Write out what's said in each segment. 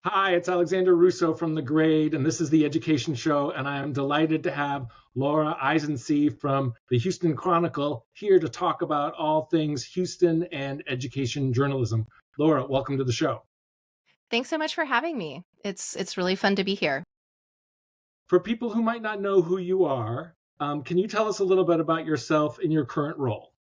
Hi, it's Alexander Russo from The Grade, and this is the Education Show, and I am delighted to have Laura Isensee from the Houston Chronicle here to talk about all things Houston and education journalism. Laura, welcome to the show. Thanks so much for having me. It's really fun to be here. For people who might not know who you are, can you tell us a little bit about yourself in your current role?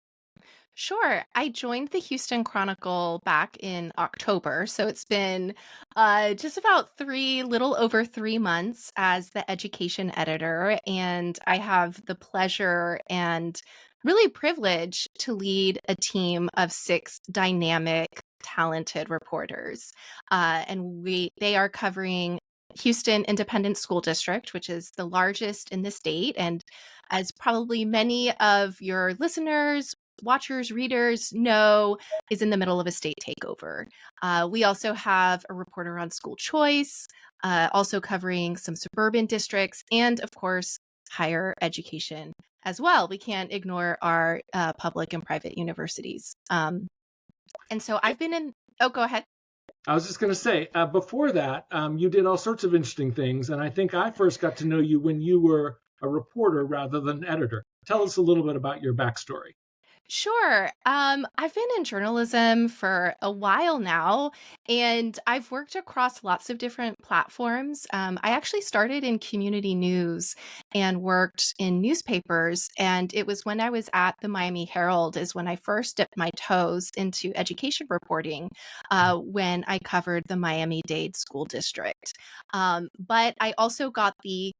Sure. I joined the Houston Chronicle back in October, so it's been just about little over 3 months as the education editor, and I have the pleasure and really privilege to lead a team of 6 dynamic, talented reporters, and they are covering Houston Independent School District, which is the largest in the state, and as probably many of your listeners, watchers, readers know, is in the middle of a state takeover. We also have a reporter on school choice, also covering some suburban districts, and of course, higher education as well. We can't ignore our public and private universities. And so I've been in, oh, go ahead. I was just going to say, before that, you did all sorts of interesting things, and I think I first got to know you when you were a reporter rather than an editor. Tell us a little bit about your backstory. Sure. I've been in journalism for a while now, and I've worked across lots of different platforms. I actually started in community news and worked in newspapers, and it was when I was at the Miami Herald is when I first dipped my toes into education reporting, when I covered the Miami-Dade School District. But I also got the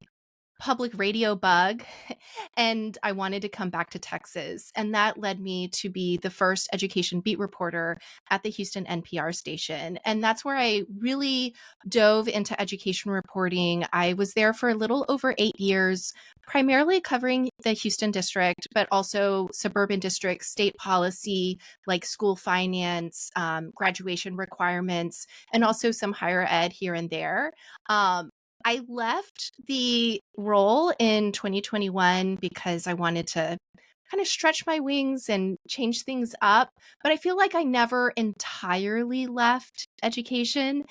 public radio bug and I wanted to come back to Texas. And that led me to be the first education beat reporter at the Houston NPR station. And that's where I really dove into education reporting. I was there for a little over 8 years, primarily covering the Houston district, but also suburban districts, state policy like school finance, graduation requirements, and also some higher ed here and there. I left the role in 2021 because I wanted to kind of stretch my wings and change things up. But I feel like I never entirely left education,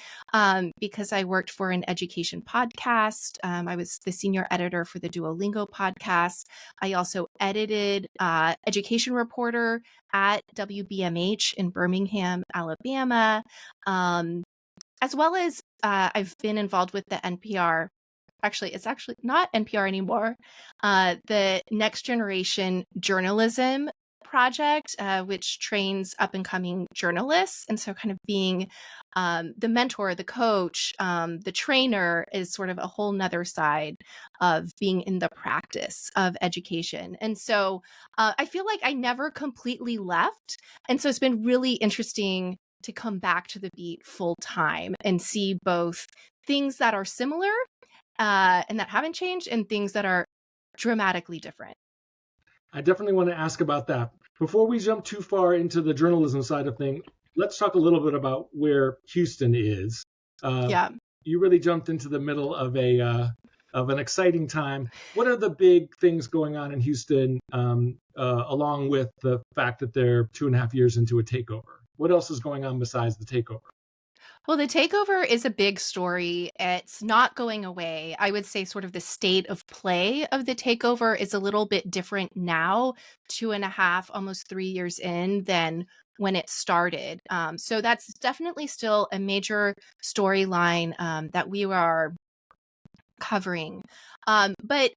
because I worked for an education podcast. I was the senior editor for the Duolingo podcast. I also edited Education Reporter at WBMH in Birmingham, Alabama. Um, as well as I've been involved with the NPR. Actually, it's actually not NPR anymore. The Next Generation Journalism Project, which trains up and coming journalists. And so, kind of being the mentor, the coach, the trainer is sort of a whole nother side of being in the practice of education. And so, I feel like I never completely left. And so, it's been really interesting to come back to the beat full time and see both things that are similar and that haven't changed and things that are dramatically different. I definitely want to ask about that. Before we jump too far into the journalism side of things, let's talk a little bit about where Houston is. Uh, Yeah. you really jumped into the middle of an exciting time. What are the big things going on in Houston, along with the fact that they're 2.5 years into a takeover? What else is going on besides the takeover? Well, the takeover is a big story. It's not going away. I would say, sort of, the state of play of the takeover is a little bit different now, 2.5, almost 3 years in, than when it started. So that's definitely still a major storyline that we are covering. But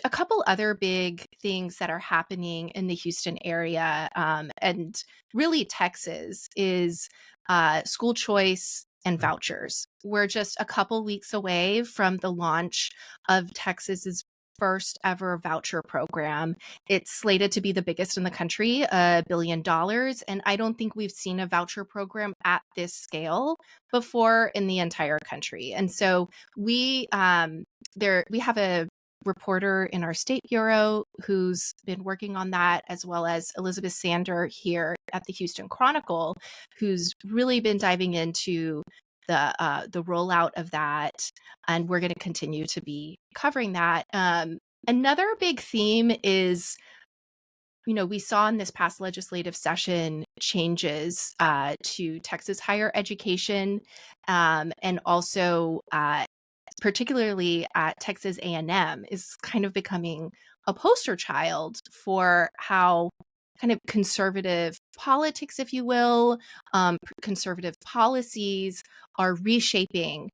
a couple other big things that are happening in the Houston area, and really Texas, is school choice and vouchers. We're just a couple weeks away from the launch of Texas's first ever voucher program. It's slated to be the biggest in the country, $1 billion. And I don't think we've seen a voucher program at this scale before in the entire country. And so we have a reporter in our state bureau who's been working on that, as well as Elizabeth Sander here at the Houston Chronicle, who's really been diving into the rollout of that, and we're going to continue to be covering that. Another big theme is we saw in this past legislative session changes to Texas higher education, and also particularly at Texas A&M is kind of becoming a poster child for how kind of conservative politics, if you will, conservative policies are reshaping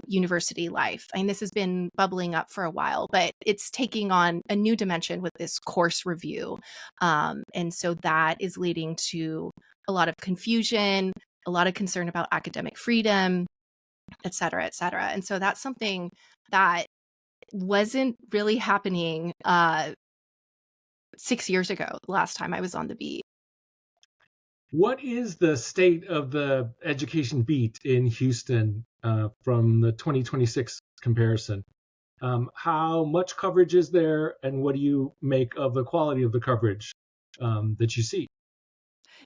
university life. And this has been bubbling up for a while, but it's taking on a new dimension with this course review. And so that is leading to a lot of confusion, a lot of concern about academic freedom, et cetera, et cetera. And so that's something that wasn't really happening 6 years ago, the last time I was on the beat. What is the state of the education beat in Houston from the 2026 comparison? How much coverage is there, and what do you make of the quality of the coverage that you see?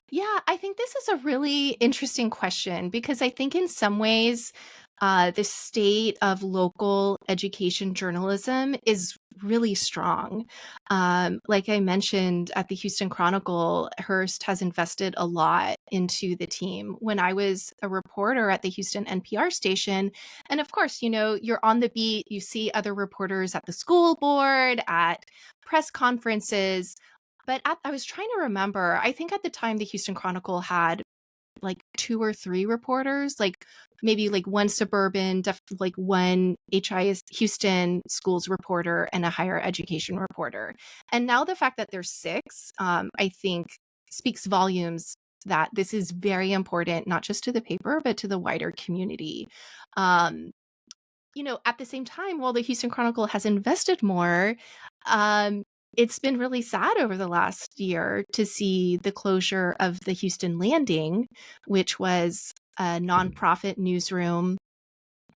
Yeah, I think this is a really interesting question because I think in some ways, the state of local education journalism is really strong. Like I mentioned at the Houston Chronicle, Hearst has invested a lot into the team. When I was a reporter at the Houston NPR station, and of course, you're on the beat, you see other reporters at the school board, at press conferences. But I was trying to remember, I think at the time the Houston Chronicle had like 2 or 3 reporters, like maybe like one suburban, like one HIS Houston schools reporter and a higher education reporter. And now the fact that there's 6, I think speaks volumes that this is very important, not just to the paper, but to the wider community. Um, at the same time, while the Houston Chronicle has invested more, um, it's been really sad over the last year to see the closure of the Houston Landing, which was a nonprofit newsroom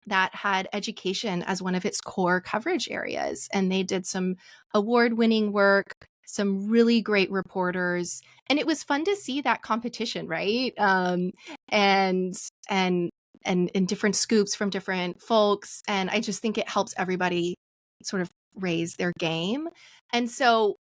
that had education as one of its core coverage areas. And they did some award-winning work, some really great reporters, and it was fun to see that competition, right? And and and different scoops from different folks. And I just think it helps everybody sort of raise their game. And so,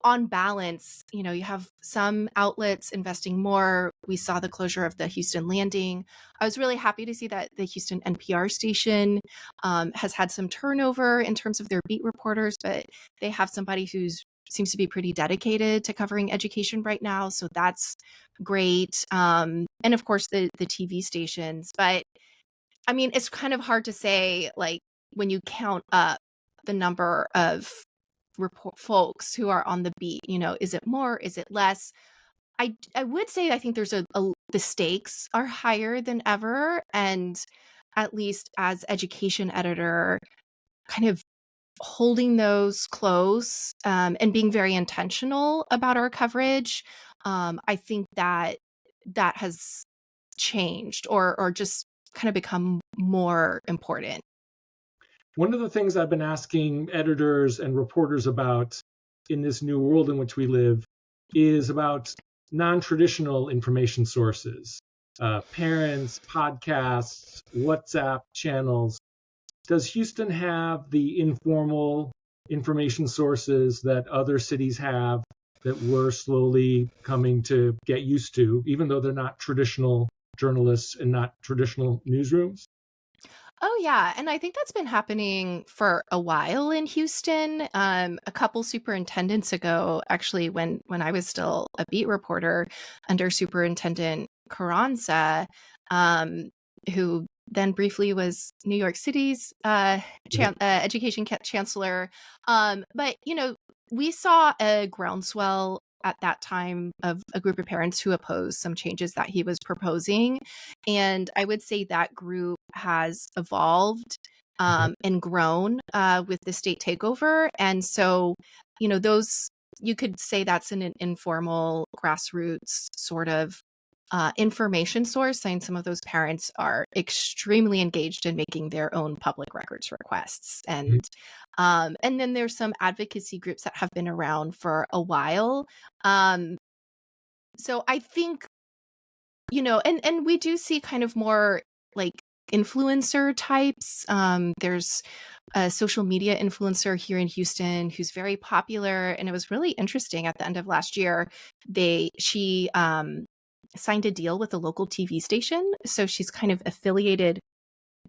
on balance, you have some outlets investing more. We saw the closure of the Houston Landing. I was really happy to see that the Houston NPR station has had some turnover in terms of their beat reporters, but they have somebody who's seems to be pretty dedicated to covering education right now. So that's great. And of course, the TV stations. But I mean, it's kind of hard to say, like, when you count up the number of folks who are on the beat, is it more? Is it less? I would say I think there's the stakes are higher than ever. And at least as education editor, kind of holding those close and being very intentional about our coverage, I think that has changed or just kind of become more important. One of the things I've been asking editors and reporters about in this new world in which we live is about non-traditional information sources, parents, podcasts, WhatsApp channels. Does Houston have the informal information sources that other cities have that we're slowly coming to get used to, even though they're not traditional journalists and not traditional newsrooms? Oh yeah, and I think that's been happening for a while in Houston. A couple superintendents ago, actually, when I was still a beat reporter under Superintendent Carranza, who then briefly was New York City's education chancellor. But we saw a groundswell at that time of a group of parents who opposed some changes that he was proposing. And I would say that group has evolved and grown with the state takeover. And so, those, you could say that's an informal grassroots sort of information source. And some of those parents are extremely engaged in making their own public records requests. And then there's some advocacy groups that have been around for a while. So I think, and we do see kind of more like influencer types. There's a social media influencer here in Houston who's very popular, and it was really interesting. At the end of last year, she signed a deal with a local TV station, so she's kind of affiliated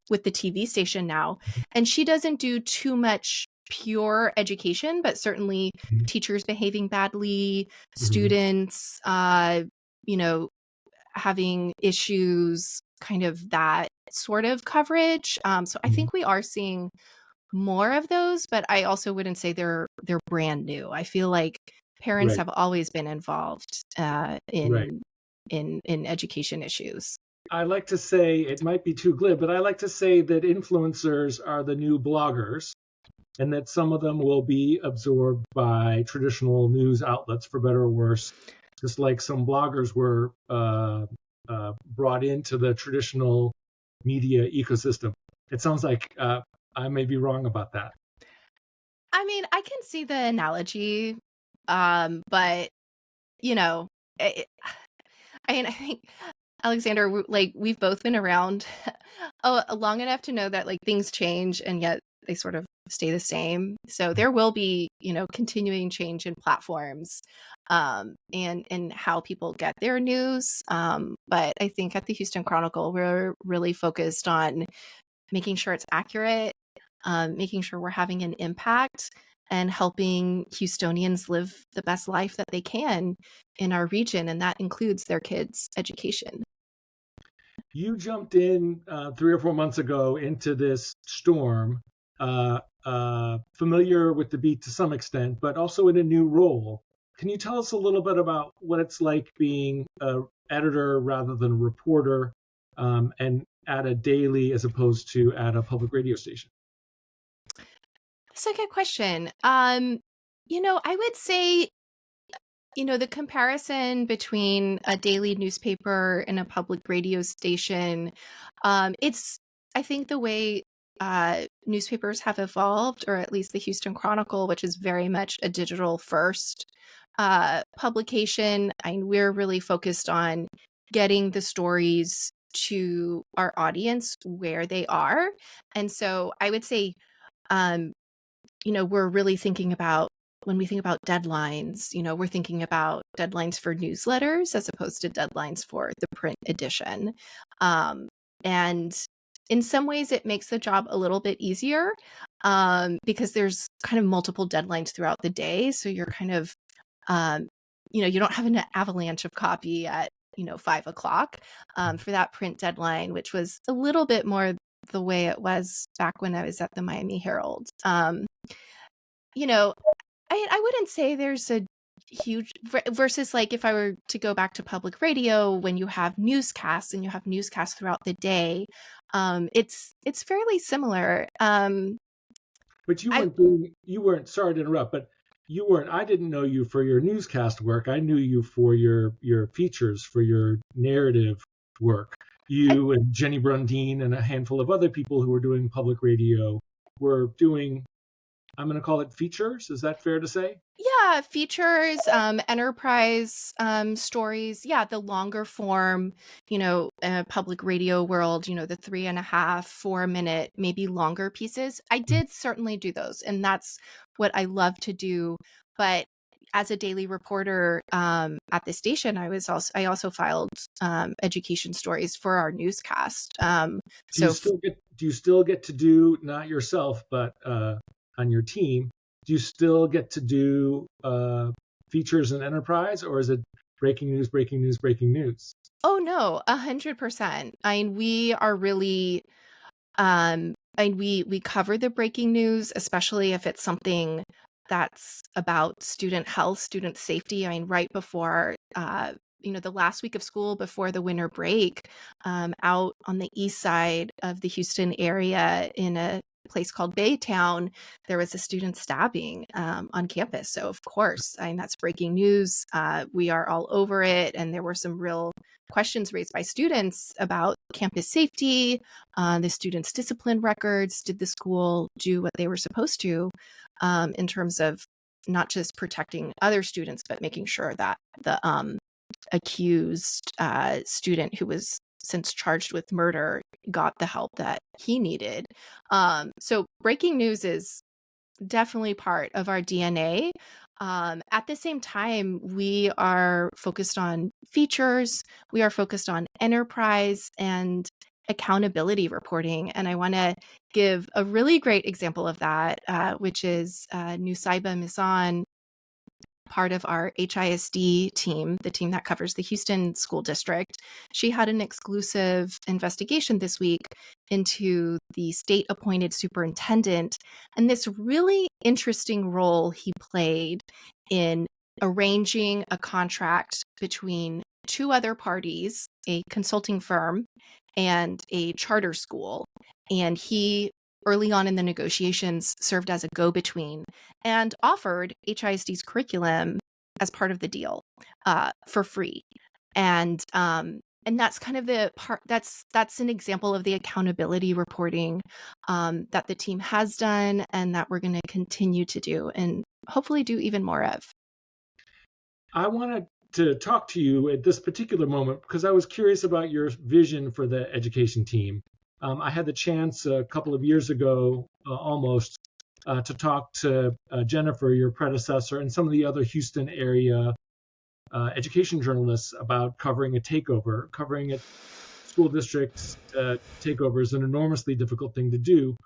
with the TV station now, and she doesn't do too much pure education, but certainly teachers behaving badly, students, you know, having issues, kind of that sort of coverage. So I think we are seeing more of those, but I also wouldn't say they're brand new. I feel like parents Right. have always been involved Right. in education issues. I like to say, it might be too glib, but I like to say that influencers are the new bloggers, and that some of them will be absorbed by traditional news outlets, for better or worse, just like some bloggers were brought into the traditional media ecosystem. It sounds like I may be wrong about that. I mean, I can see the analogy, but you know, it, I mean, I think Alexander, we've both been around long enough to know that like things change and yet they sort of stay the same. So there will be, continuing change in platforms, and how people get their news. But I think at the Houston Chronicle, we're really focused on making sure it's accurate, making sure we're having an impact, and helping Houstonians live the best life that they can in our region, and that includes their kids' education. You jumped in 3 or 4 months ago into this storm, familiar with the beat to some extent, but also in a new role. Can you tell us a little bit about what it's like being an editor rather than a reporter, and at a daily as opposed to at a public radio station? That's a good question. I would say, the comparison between a daily newspaper and a public radio station, I think the way newspapers have evolved, or at least the Houston Chronicle, which is very much a digital first publication, and we're really focused on getting the stories to our audience where they are. And so I would say, um, we're really thinking about, when we think about deadlines, we're thinking about deadlines for newsletters as opposed to deadlines for the print edition. And in some ways, it makes the job a little bit easier, because there's kind of multiple deadlines throughout the day. So you're kind of, you don't have an avalanche of copy at 5 o'clock, for that print deadline, which was a little bit more the way it was back when I was at the Miami Herald. I wouldn't say there's a huge versus, like, if I were to go back to public radio, when you have newscasts and you have newscasts throughout the day, it's fairly similar. But I you weren't, sorry to interrupt, but you weren't, I didn't know you for your newscast work. I knew you for your features, for your narrative work. You and Jenny Brundine and a handful of other people who were doing public radio were doing, I'm going to call it features. Is that fair to say? Yeah, features, enterprise stories. Yeah, the longer form, public radio world, the 3.5, 4 minute, maybe longer pieces. I did certainly do those, and that's what I love to do. But as a daily reporter at the station, I also filed education stories for our newscast. Do you still get to do, not yourself, but on your team, do you still get to do features and enterprise, or is it breaking news, breaking news, breaking news? Oh no, 100%. I mean, we are really, we cover the breaking news, especially if it's something that's about student health, student safety. I mean, right before, the last week of school before the winter break, out on the east side of the Houston area in a place called Baytown, there was a student stabbing on campus. So of course, I mean, that's breaking news. We are all over it, and there were some real questions raised by students about campus safety, the students' discipline records. Did the school do what they were supposed to, in terms of not just protecting other students, but making sure that the accused student who was since charged with murder, got the help that he needed. So breaking news is definitely part of our DNA. At the same time, we are focused on features, we are focused on enterprise and accountability reporting. And I want to give a really great example of that, which is Nusaiba Misan, part of our HISD team, the team that covers the Houston School District. She had an exclusive investigation this week into the state-appointed superintendent and this really interesting role he played in arranging a contract between two other parties, a consulting firm and a charter school. And he, early on in the negotiations, served as a go-between and offered HISD's curriculum as part of the deal for free. And that's kind of the part that's an example of the accountability reporting that the team has done and that we're going to continue to do and hopefully do even more of. I wanted to talk to you at this particular moment because I was curious about your vision for the education team. I had the chance a couple of years ago, almost, to talk to Jennifer, your predecessor, and some of the other Houston area education journalists about covering a takeover. Covering a school district's takeover is an enormously difficult thing to do.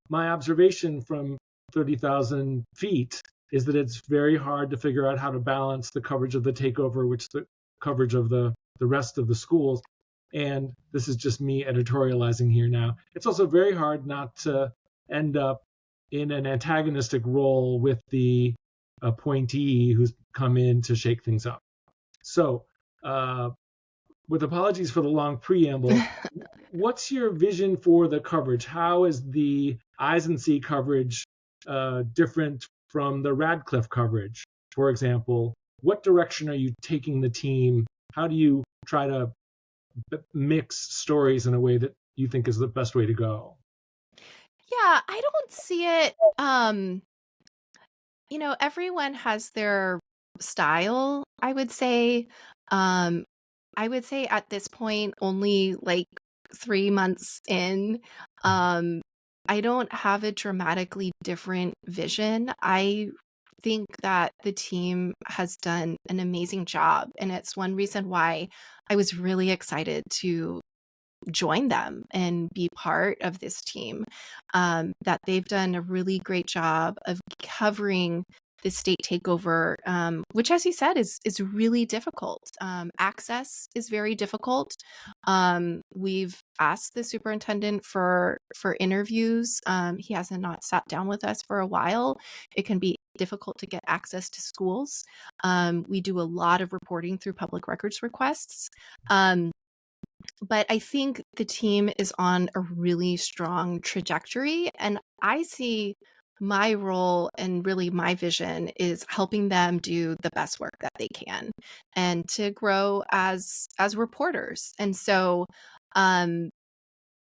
My observation from 30,000 feet is that it's very hard to figure out how to balance the coverage of the takeover, which the coverage of the rest of the schools. And this is just me editorializing here now. It's also very hard not to end up in an antagonistic role with the appointee who's come in to shake things up. So, with apologies for the long preamble, what's your vision for the coverage? How is the Isensee coverage different from the Radcliffe coverage? For example, what direction are you taking the team? How do you try to mix stories in a way that you think is the best way to go? Yeah, I don't see it. Everyone has their style, I would say. I would say at this point, only like 3 months in, I don't have a dramatically different vision. I think that the team has done an amazing job, and it's one reason why I was really excited to join them and be part of this team. That they've done a really great job of covering the state takeover, which, as you said, is really difficult. Access is very difficult. We've asked the superintendent for interviews. He hasn't not sat down with us for a while. It can be difficult to get access to schools. We do a lot of reporting through public records requests. But I think the team is on a really strong trajectory, and I see my role and really my vision is helping them do the best work that they can and to grow as reporters. And so, um,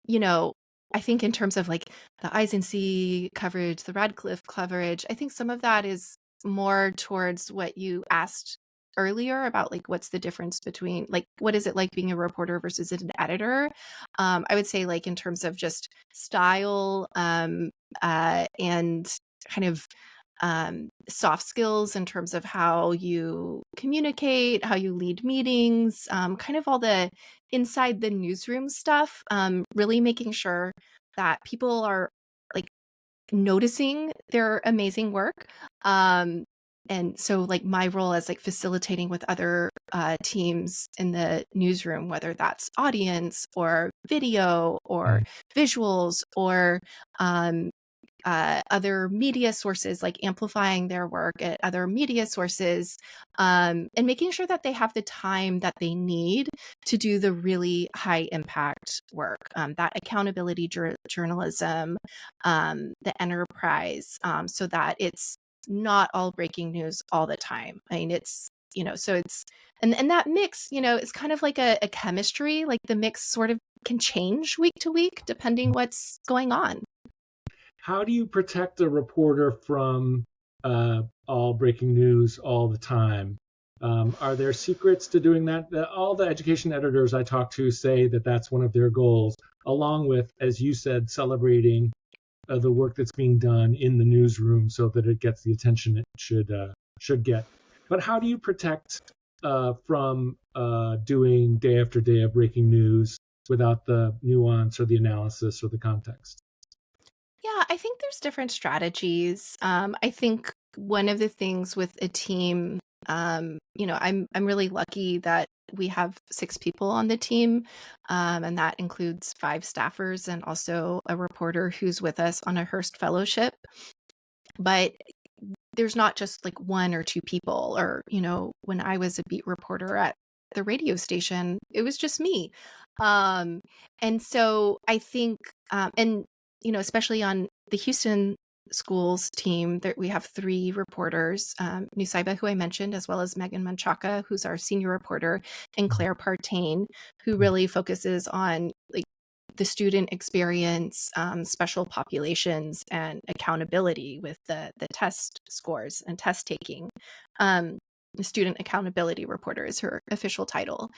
I think in terms of like the Isensee coverage, the Radcliffe coverage, I think some of that is more towards what you asked earlier about like what's the difference between like what is it like being a reporter versus an editor. I would say like in terms of just style and kind of soft skills in terms of how you communicate, how you lead meetings, kind of all the inside the newsroom stuff, really making sure that people are like noticing their amazing work. And so like my role as like facilitating with other teams in the newsroom, whether that's audience or video or visuals or other media sources, like amplifying their work at other media sources, and making sure that they have the time that they need to do the really high impact work, that accountability journalism, the enterprise, so that it's not all breaking news all the time. I mean, it's, so it's, and that mix, is kind of like a chemistry, like the mix sort of can change week to week depending what's going on. How do you protect a reporter from all breaking news all the time? Are there secrets to doing that? All the education editors I talk to say that that's one of their goals, along with, as you said, celebrating the work that's being done in the newsroom so that it gets the attention it should get. But how do you protect from doing day after day of breaking news without the nuance or the analysis or the context? Yeah, I think there's different strategies. I think one of the things with a team, I'm really lucky that we have 6 people on the team, and that includes 5 staffers and also a reporter who's with us on a Hearst Fellowship. But there's not just like 1 or 2 people, or when I was a beat reporter at the radio station, it was just me. Um, and so I think, and especially on the Houston schools team, that we have 3 reporters, Nusaiba, who I mentioned, as well as Megan Menchaca, who's our senior reporter, and Claire Partain, who really focuses on like the student experience, special populations, and accountability with the test scores and test taking. The student accountability reporter is her official title.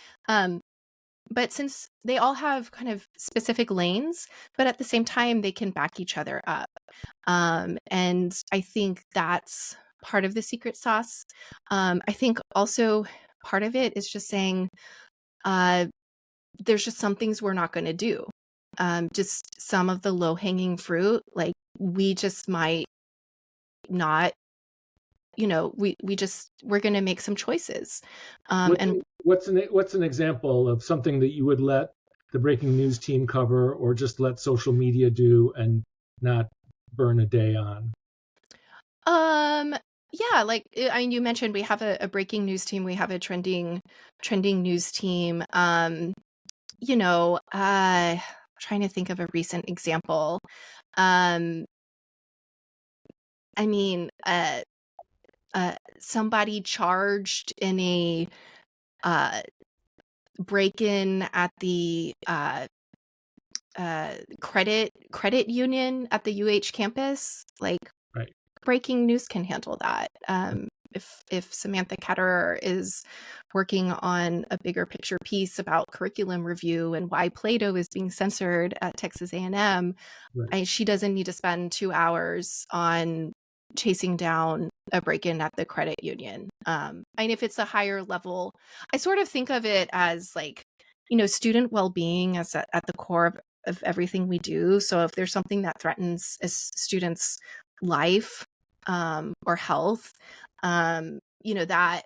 But since they all have kind of specific lanes, but at the same time, they can back each other up. And I think that's part of the secret sauce. I think also part of it is just saying, there's just some things we're not going to do. Just some of the low hanging fruit, like we just might not, we're going to make some choices. And What's an example of something that you would let the breaking news team cover, or just let social media do and not burn a day on? yeah, like I mean, you mentioned we have a breaking news team, we have a trending news team. Trying to think of a recent example. Um, I mean, somebody charged in a break-in at the credit union at the UH campus. Like, Right. breaking news can handle that. If Samantha Ketterer is working on a bigger picture piece about curriculum review and why Plato is being censored at Texas A&M, Right. she doesn't need to spend 2 hours on chasing down a break-in at the credit union. And if it's a higher level, I sort of think of it as like, student well-being as at the core of everything we do. So if there's something that threatens a student's life, or health, that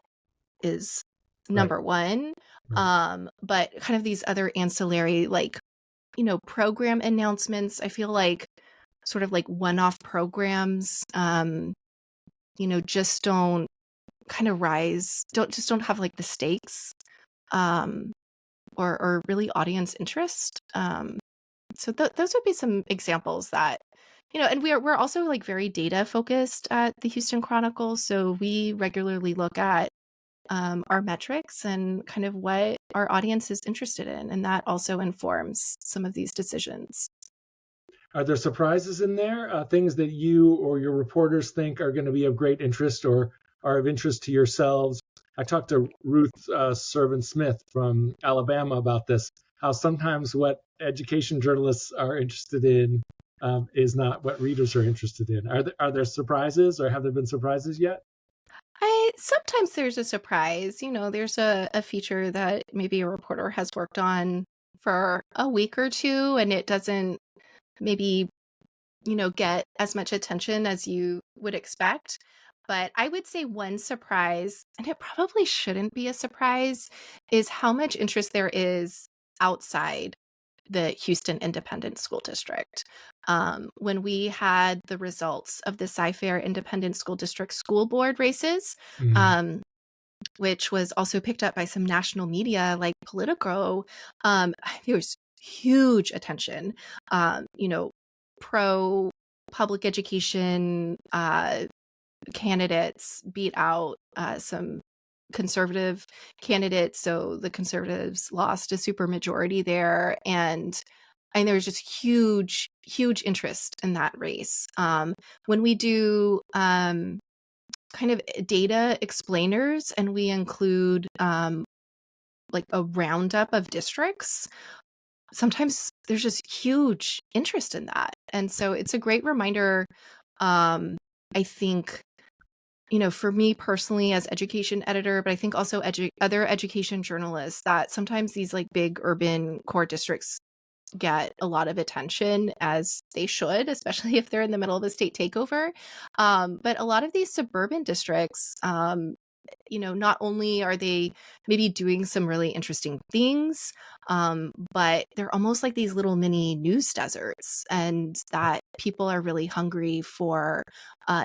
is Right. number one. Right. But kind of these other ancillary, like, program announcements, I feel like sort of like one-off programs, just don't kind of don't have like the stakes, um, or really audience interest. So those would be some examples that, and we're also like very data focused at the Houston Chronicle. So we regularly look at our metrics and kind of what our audience is interested in. And that also informs some of these decisions. Are there surprises in there? Things that you or your reporters think are going to be of great interest or are of interest to yourselves? I talked to Ruth Servant Smith from Alabama about this, how sometimes what education journalists are interested in is not what readers are interested in. Are there surprises, or have there been surprises yet? Sometimes there's a surprise, there's a feature that maybe a reporter has worked on for a week or two, and it doesn't maybe, get as much attention as you would expect. But I would say one surprise, and it probably shouldn't be a surprise, is how much interest there is outside the Houston Independent School District. When we had the results of the Cy-Fair Independent School District school board races, Mm-hmm. which was also picked up by some national media like Politico, there was huge attention. Pro public education candidates beat out some conservative candidates, so the conservatives lost a supermajority there, and there was just huge interest in that race. When we do kind of data explainers, and we include like a roundup of districts, sometimes there's just huge interest in that. And so it's a great reminder, I think, for me personally as education editor, but I think also other education journalists, that sometimes these like big urban core districts get a lot of attention, as they should, especially if they're in the middle of a state takeover. But a lot of these suburban districts, not only are they maybe doing some really interesting things, but they're almost like these little mini news deserts, and that people are really hungry for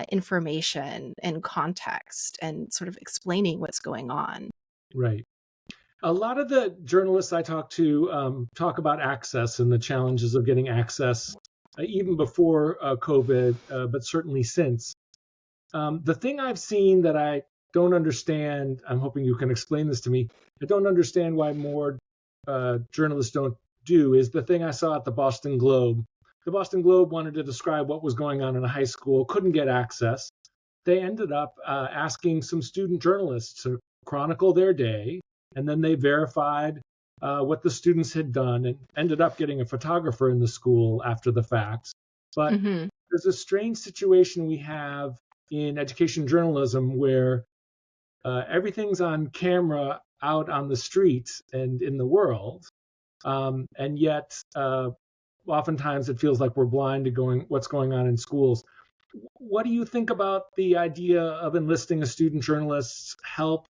information and context and sort of explaining what's going on. Right. A lot of the journalists I talk to talk about access and the challenges of getting access, even before COVID, but certainly since. The thing I've seen that I don't understand, I'm hoping you can explain this to me, I don't understand why more journalists don't do, is the thing I saw at the Boston Globe. The Boston Globe wanted to describe what was going on in a high school, couldn't get access. They ended up asking some student journalists to chronicle their day, and then they verified what the students had done and ended up getting a photographer in the school after the fact. But Hmm. there's a strange situation we have in education journalism where everything's on camera out on the streets and in the world, and yet oftentimes it feels like we're blind to what's going on in schools. What do you think about the idea of enlisting a student journalist's help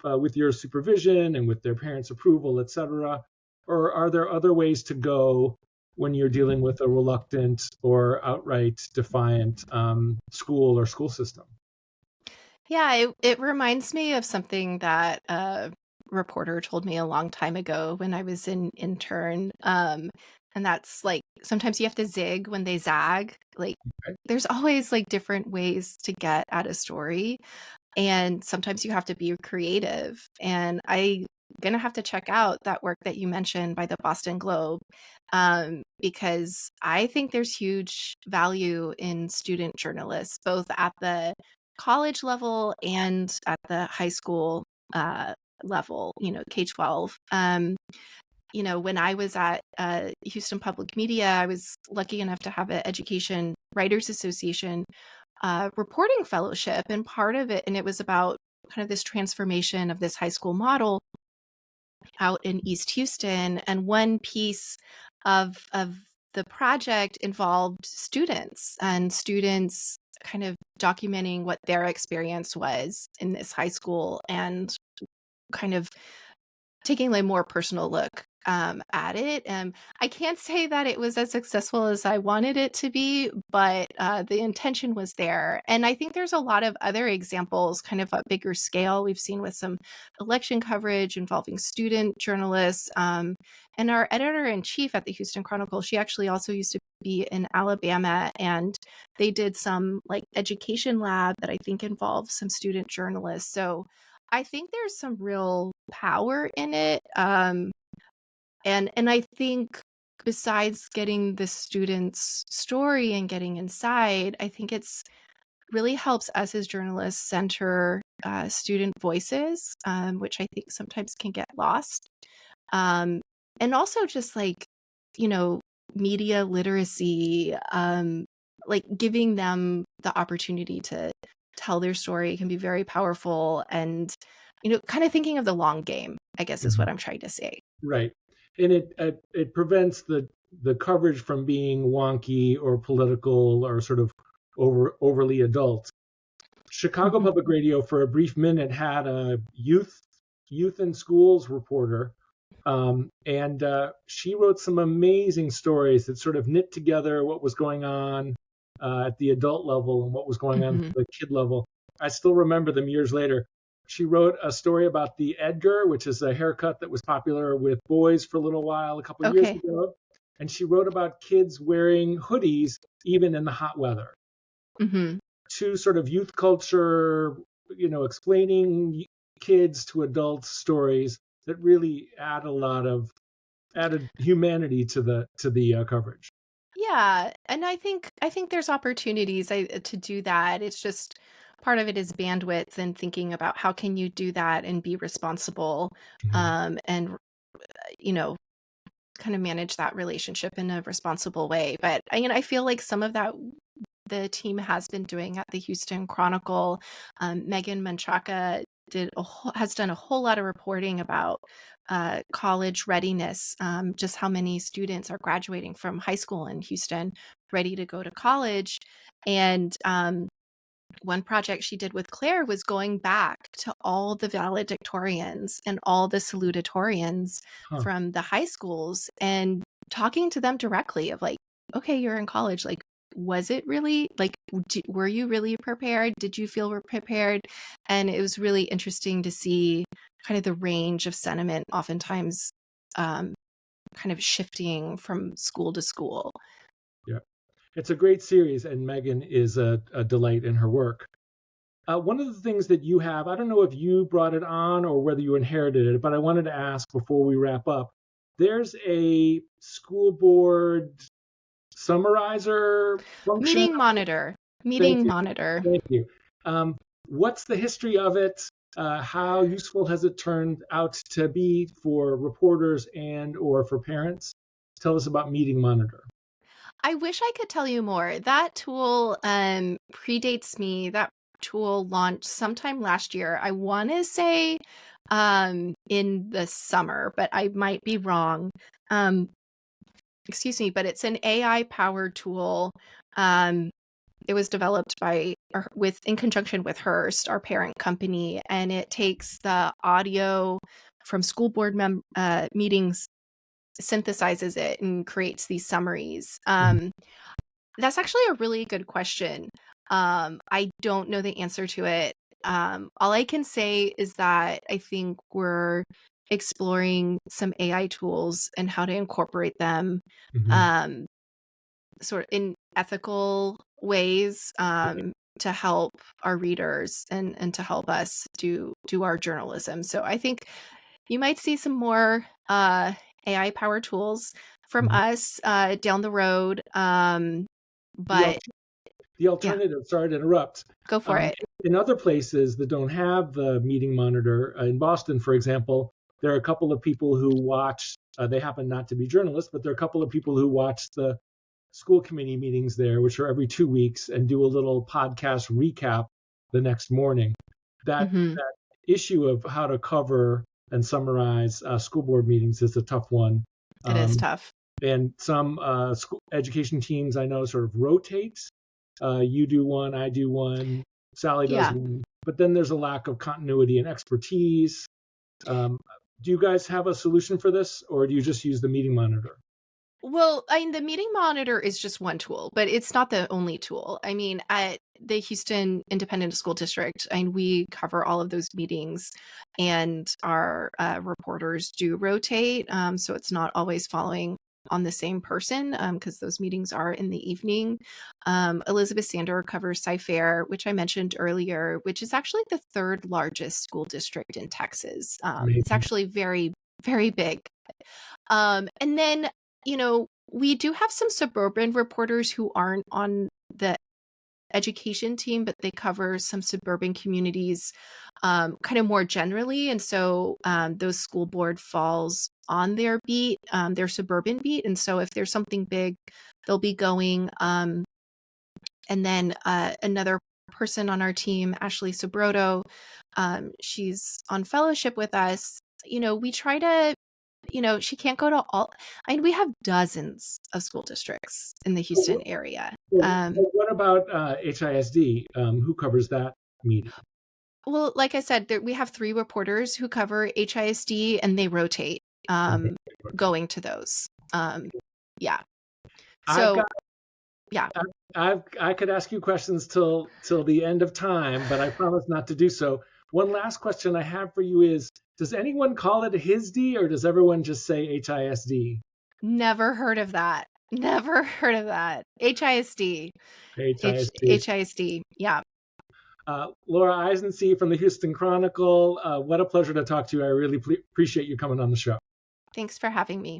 with your supervision and with their parents' approval, et cetera? Or are there other ways to go when you're dealing with a reluctant or outright defiant school or school system? Yeah, it reminds me of something that a reporter told me a long time ago when I was an intern. And that's like, sometimes you have to zig when they zag. Like, Okay. there's always like different ways to get at a story. And sometimes you have to be creative. And I'm going to have to check out that work that you mentioned by the Boston Globe, because I think there's huge value in student journalists, both at the college level and at the high school level, K-12. When I was at Houston Public Media, I was lucky enough to have an Education Writers Association reporting fellowship, and part of it, and it was about kind of this transformation of this high school model out in East Houston. And one piece of the project involved students, and students kind of documenting what their experience was in this high school, and kind of taking a more personal look at it. I can't say that it was as successful as I wanted it to be, but the intention was there. And I think there's a lot of other examples, kind of a bigger scale, we've seen with some election coverage involving student journalists. And our editor in chief at the Houston Chronicle, she actually also used to be in Alabama, and they did some like education lab that I think involved some student journalists. So I think there's some real power in it. And I think, besides getting the student's story and getting inside, I think it's really helps us as journalists center student voices, which I think sometimes can get lost. Um, and also just like, you know, media literacy, like giving them the opportunity to tell their story can be very powerful. And, kind of thinking of the long game, I guess, is what Mhm. I'm trying to say. Right. And it prevents the coverage from being wonky or political or sort of overly adult. Chicago Mhm. Public Radio for a brief minute had a youth in schools reporter, and she wrote some amazing stories that sort of knit together what was going on at the adult level and what was going on at Mhm. the kid level. I still remember them years later. She wrote a story about the Edgar, which is a haircut that was popular with boys for a little while a couple of years Okay. ago. And she wrote about kids wearing hoodies even in the hot weather. Mhm. To sort of youth culture, explaining kids to adults stories that really add a lot of added humanity to the coverage. Yeah, and I think there's opportunities to do that. It's just part of it is bandwidth and thinking about how can you do that and be responsible, and kind of manage that relationship in a responsible way. But I feel like some of that the team has been doing at the Houston Chronicle. Megan Menchaca has done a whole lot of reporting about college readiness, just how many students are graduating from high school in Houston, ready to go to college. And one project she did with Claire was going back to all the valedictorians and all the salutatorians from the high schools and talking to them directly of like, okay, you're in college. Like, was it really like, were you really prepared? Did you feel prepared? And it was really interesting to see kind of the range of sentiment, oftentimes kind of shifting from school to school. Yeah. It's a great series, and Megan is a delight in her work. One of the things that you have, I don't know if you brought it on or whether you inherited it, but I wanted to ask before we wrap up. There's a school board summarizer function. Meeting monitor. Thank you. What's the history of it? How useful has it turned out to be for reporters and or for parents? Tell us about Meeting Monitor. I wish I could tell you more. That tool predates me. That tool launched sometime last year. I want to say in the summer, but I might be wrong. Excuse me, but it's an AI-powered tool. It was developed in conjunction with Hearst, our parent company, and it takes the audio from school board meetings, synthesizes it, and creates these summaries. That's actually a really good question. I don't know the answer to it. All I can say is that I think we're exploring some AI tools and how to incorporate them sort of in ethical ways to help our readers and to help us do our journalism. So I think you might see some more AI powered tools from us down the road. But the alternative, sorry to interrupt. Go for it. In other places that don't have the Meeting Monitor, in Boston, for example, there are a couple of people who watch, they happen not to be journalists, but there are a couple of people who watch the school committee meetings there, which are every 2 weeks, and do a little podcast recap the next morning. That issue of how to cover and summarize school board meetings is a tough one. It is tough. And some school education teams I know sort of rotate. You do one, I do one, Sally does one. But then there's a lack of continuity and expertise. Do you guys have a solution for this, or do you just use the Meeting Monitor? Well, the Meeting Monitor is just one tool, but it's not the only tool. I mean, at the Houston Independent School District, we cover all of those meetings, and our reporters do rotate. So it's not always following on the same person because those meetings are in the evening. Elizabeth Sander covers Cy-Fair, which I mentioned earlier, which is actually the third largest school district in Texas. It's actually very, very big. And then we do have some suburban reporters who aren't on the education team, but they cover some suburban communities kind of more generally. And so those school board falls on their beat, their suburban beat. And so if there's something big, they'll be going. And then another person on our team, Ashley Sobroto, she's on fellowship with us. We try to she can't go to all. We have dozens of school districts in the Houston area. What about HISD? Who covers that meeting? Well, like I said, we have 3 reporters who cover HISD, and they rotate going to those. So, I could ask you questions till the end of time, but I promise not to do so. One last question I have for you is, does anyone call it a HISD, or does everyone just say HISD? Never heard of that. Never heard of that. HISD. HISD. Yeah. Laura Isensee from the Houston Chronicle. What a pleasure to talk to you. I really appreciate you coming on the show. Thanks for having me.